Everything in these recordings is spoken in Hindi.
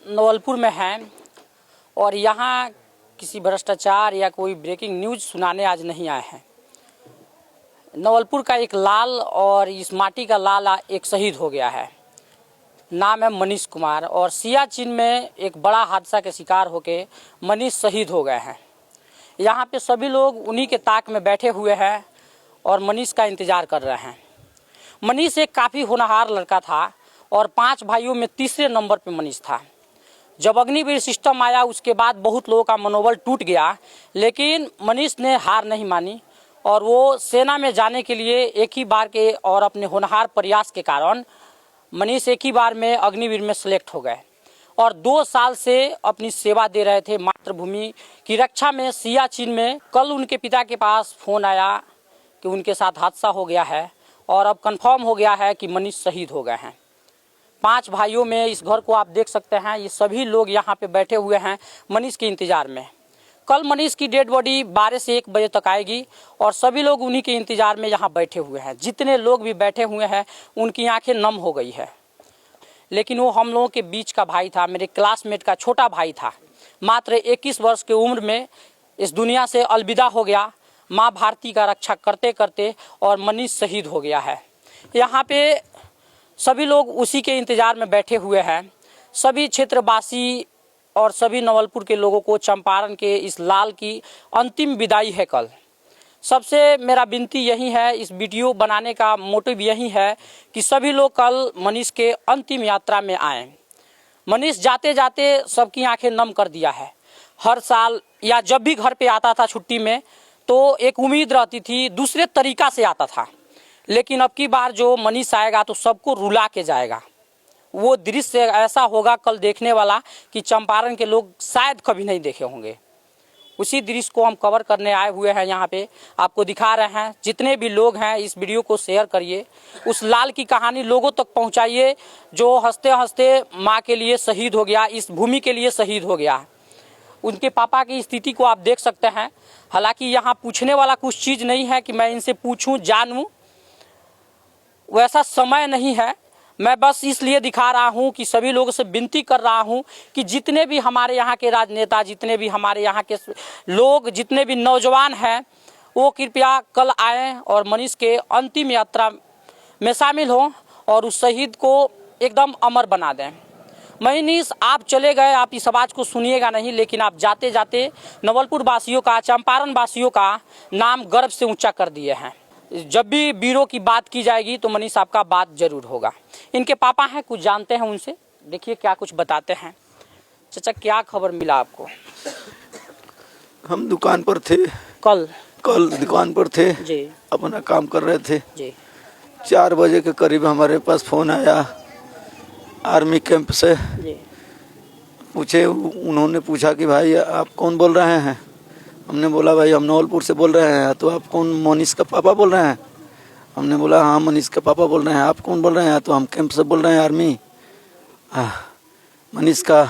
नवलपुर में हैं और यहाँ किसी भ्रष्टाचार या कोई ब्रेकिंग न्यूज़ सुनाने आज नहीं आए हैं। नवलपुर का एक लाल और इस माटी का लाल एक शहीद हो गया है। नाम है मनीष कुमार और सियाचिन में एक बड़ा हादसा के शिकार होके मनीष शहीद हो गए हैं। यहाँ पे सभी लोग उन्हीं के ताक में बैठे हुए हैं और मनीष का इंतज़ार कर रहे हैं। मनीष एक काफ़ी होनहार लड़का था और 5 भाइयों में तीसरे नंबर पे मनीष था। जब अग्निवीर सिस्टम आया उसके बाद बहुत लोगों का मनोबल टूट गया, लेकिन मनीष ने हार नहीं मानी और वो सेना में जाने के लिए एक ही बार के और अपने होनहार प्रयास के कारण मनीष एक ही बार में अग्निवीर में सेलेक्ट हो गए और 2 साल से अपनी सेवा दे रहे थे मातृभूमि की रक्षा में सियाचिन में। कल उनके पिता के पास फ़ोन आया कि उनके साथ हादसा हो गया है और अब कंफर्म हो गया है कि मनीष शहीद हो गए हैं। 5 भाइयों में इस घर को आप देख सकते हैं, ये सभी लोग यहाँ पे बैठे हुए हैं मनीष के इंतज़ार में। कल मनीष की डेड बॉडी 12 से 1 बजे तक आएगी और सभी लोग उन्हीं के इंतज़ार में यहाँ बैठे हुए हैं। जितने लोग भी बैठे हुए हैं उनकी आंखें नम हो गई है। लेकिन वो हम लोगों के बीच का भाई था, मेरे क्लासमेट का छोटा भाई था। मात्र 21 वर्ष की उम्र में इस दुनिया से अलविदा हो गया माँ भारती का रक्षा करते करते और मनीष शहीद हो गया है। यहाँ पे सभी लोग उसी के इंतज़ार में बैठे हुए हैं। सभी क्षेत्रवासी और सभी नवलपुर के लोगों को चंपारण के इस लाल की अंतिम विदाई है कल। सबसे मेरा विनती यही है, इस वीडियो बनाने का मोटिव यही है कि सभी लोग कल मनीष के अंतिम यात्रा में आएँ। मनीष जाते जाते सबकी आंखें नम कर दिया है। हर साल या जब भी घर पे आता था छुट्टी में तो एक उम्मीद रहती थी, दूसरे तरीका से आता था, लेकिन अब की बार जो मनीष आएगा तो सबको रुला के जाएगा। वो दृश्य ऐसा होगा कल देखने वाला कि चंपारण के लोग शायद कभी नहीं देखे होंगे। उसी दृश्य को हम कवर करने आए हुए हैं, यहाँ पे आपको दिखा रहे हैं। जितने भी लोग हैं इस वीडियो को शेयर करिए, उस लाल की कहानी लोगों तक पहुँचाइए जो हंसते हंसते माँ के लिए शहीद हो गया, इस भूमि के लिए शहीद हो गया। उनके पापा की स्थिति को आप देख सकते हैं। हालांकि यहाँ पूछने वाला कुछ चीज़ नहीं है कि मैं इनसे पूछूं जानूं, वैसा समय नहीं है। मैं बस इसलिए दिखा रहा हूं कि सभी लोगों से विनती कर रहा हूं कि जितने भी हमारे यहाँ के राजनेता, जितने भी हमारे यहाँ के लोग, जितने भी नौजवान हैं, वो कृपया कल आएँ और मनीष के अंतिम यात्रा में शामिल हों और उस शहीद को एकदम अमर बना दें। मनीष आप चले गए, आप इस आवाज़ को सुनिएगा नहीं, लेकिन आप जाते जाते नवलपुर वासियों का, चंपारण वासियों का नाम गर्व से ऊंचा कर दिए हैं। जब भी वीरों की बात की जाएगी तो मनीष आपका बात जरूर होगा। इनके पापा हैं, कुछ जानते हैं उनसे, देखिए क्या कुछ बताते हैं। चाचा क्या खबर मिला आपको? हम दुकान पर थे, कल दुकान पर थे जी, अपना काम कर रहे थे जी। 4 बजे के करीब हमारे पास फ़ोन आया आर्मी कैंप से। उन्होंने पूछा कि भाई आप कौन बोल रहे हैं? हमने बोला भाई हम नवलपुर से बोल रहे हैं। तो आप कौन, मनीष का पापा बोल रहे हैं? हमने बोला हाँ मनीष का पापा बोल रहे हैं। आप कौन बोल रहे हैं? तो हम कैंप से बोल रहे हैं, आर्मी। मनीष का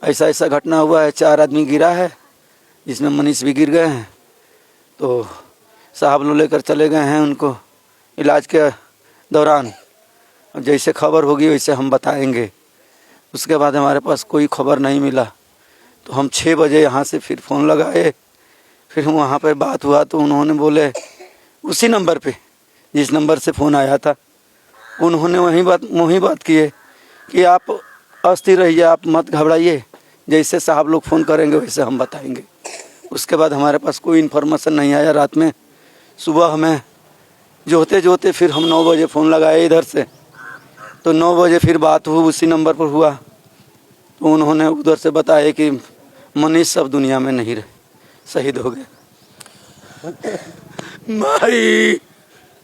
ऐसा ऐसा घटना हुआ है, 4 आदमी गिरा है जिसमें मनीष भी गिर गए हैं। तो साहब लोग लेकर चले गए हैं उनको इलाज के दौरान। जैसे खबर होगी वैसे हम बताएंगे। उसके बाद हमारे पास कोई खबर नहीं मिला तो हम 6 बजे यहाँ से फिर फ़ोन लगाए। फिर वहाँ पे बात हुआ तो उन्होंने बोले उसी नंबर पे जिस नंबर से फ़ोन आया था, उन्होंने वही बात किए कि आप अस्थिर रहिए, आप मत घबराइए, जैसे साहब लोग फ़ोन करेंगे वैसे हम बताएंगे। उसके बाद हमारे पास कोई इन्फॉर्मेशन नहीं आया रात में। सुबह हमें जोते फिर हम 9 बजे फ़ोन लगाए इधर से, तो 9 बजे फिर बात हुई, उसी नंबर पर हुआ। तो उन्होंने उधर से बताया कि मनीष सब दुनिया में नहीं रहे, शहीद हो गए।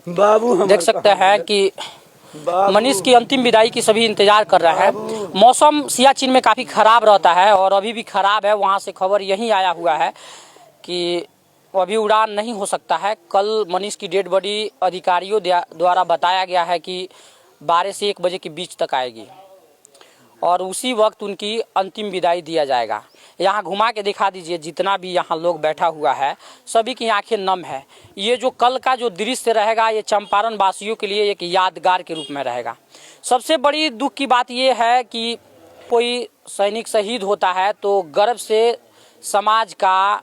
बाबू देख सकते हैं कि मनीष की अंतिम विदाई की सभी इंतजार कर रहे हैं। मौसम सियाचिन में काफ़ी ख़राब रहता है और अभी भी ख़राब है। वहाँ से खबर यही आया हुआ है कि अभी उड़ान नहीं हो सकता है। कल मनीष की डेड बॉडी अधिकारियों द्वारा बताया गया है कि 12 से 1 बजे के बीच तक आएगी और उसी वक्त उनकी अंतिम विदाई दिया जाएगा। यहाँ घुमा के दिखा दीजिए, जितना भी यहाँ लोग बैठा हुआ है सभी की आंखें नम है। ये जो कल का जो दृश्य रहेगा ये चंपारण वासियों के लिए एक यादगार के रूप में रहेगा। सबसे बड़ी दुख की बात ये है कि कोई सैनिक शहीद होता है तो गर्व से समाज का,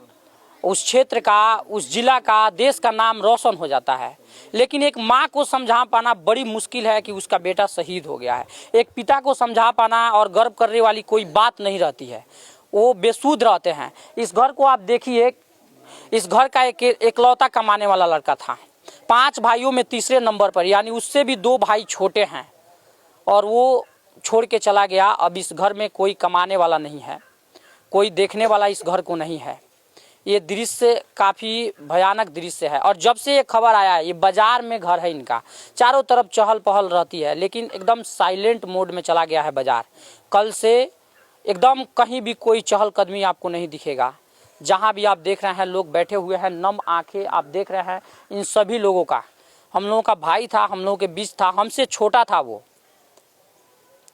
उस क्षेत्र का, उस जिला का, देश का नाम रोशन हो जाता है। लेकिन एक माँ को समझा पाना बड़ी मुश्किल है कि उसका बेटा शहीद हो गया है। एक पिता को समझा पाना और गर्व करने वाली कोई बात नहीं रहती है, वो बेसुध रहते हैं। इस घर को आप देखिए, इस घर का एकलौता कमाने वाला लड़का था। 5 भाइयों में तीसरे नंबर पर, यानी उससे भी 2 भाई छोटे हैं और वो छोड़ के चला गया। अब इस घर में कोई कमाने वाला नहीं है, कोई देखने वाला इस घर को नहीं है। ये दृश्य काफ़ी भयानक दृश्य है। और जब से ये खबर आया है, ये बाजार में घर है इनका, चारों तरफ चहल पहल रहती है, लेकिन एकदम साइलेंट मोड में चला गया है बाजार। कल से एकदम कहीं भी कोई चहल कदमी आपको नहीं दिखेगा। जहाँ भी आप देख रहे हैं लोग बैठे हुए हैं, नम आंखें आप देख रहे हैं इन सभी लोगों का। हम लोगों का भाई था, हम लोगों के बीच था, हमसे छोटा था वो।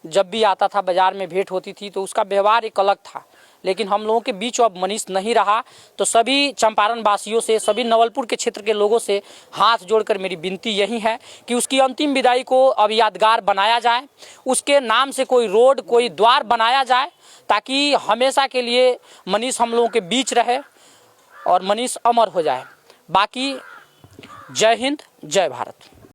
जब भी आता था बाजार में भेंट होती थी तो उसका व्यवहार एक अलग था। लेकिन हम लोगों के बीच अब मनीष नहीं रहा। तो सभी चंपारण वासियों से, सभी नवलपुर के क्षेत्र के लोगों से हाथ जोड़कर मेरी विनती यही है कि उसकी अंतिम विदाई को अब यादगार बनाया जाए, उसके नाम से कोई रोड, कोई द्वार बनाया जाए, ताकि हमेशा के लिए मनीष हम लोगों के बीच रहे और मनीष अमर हो जाए। बाकी जय हिंद, जय भारत।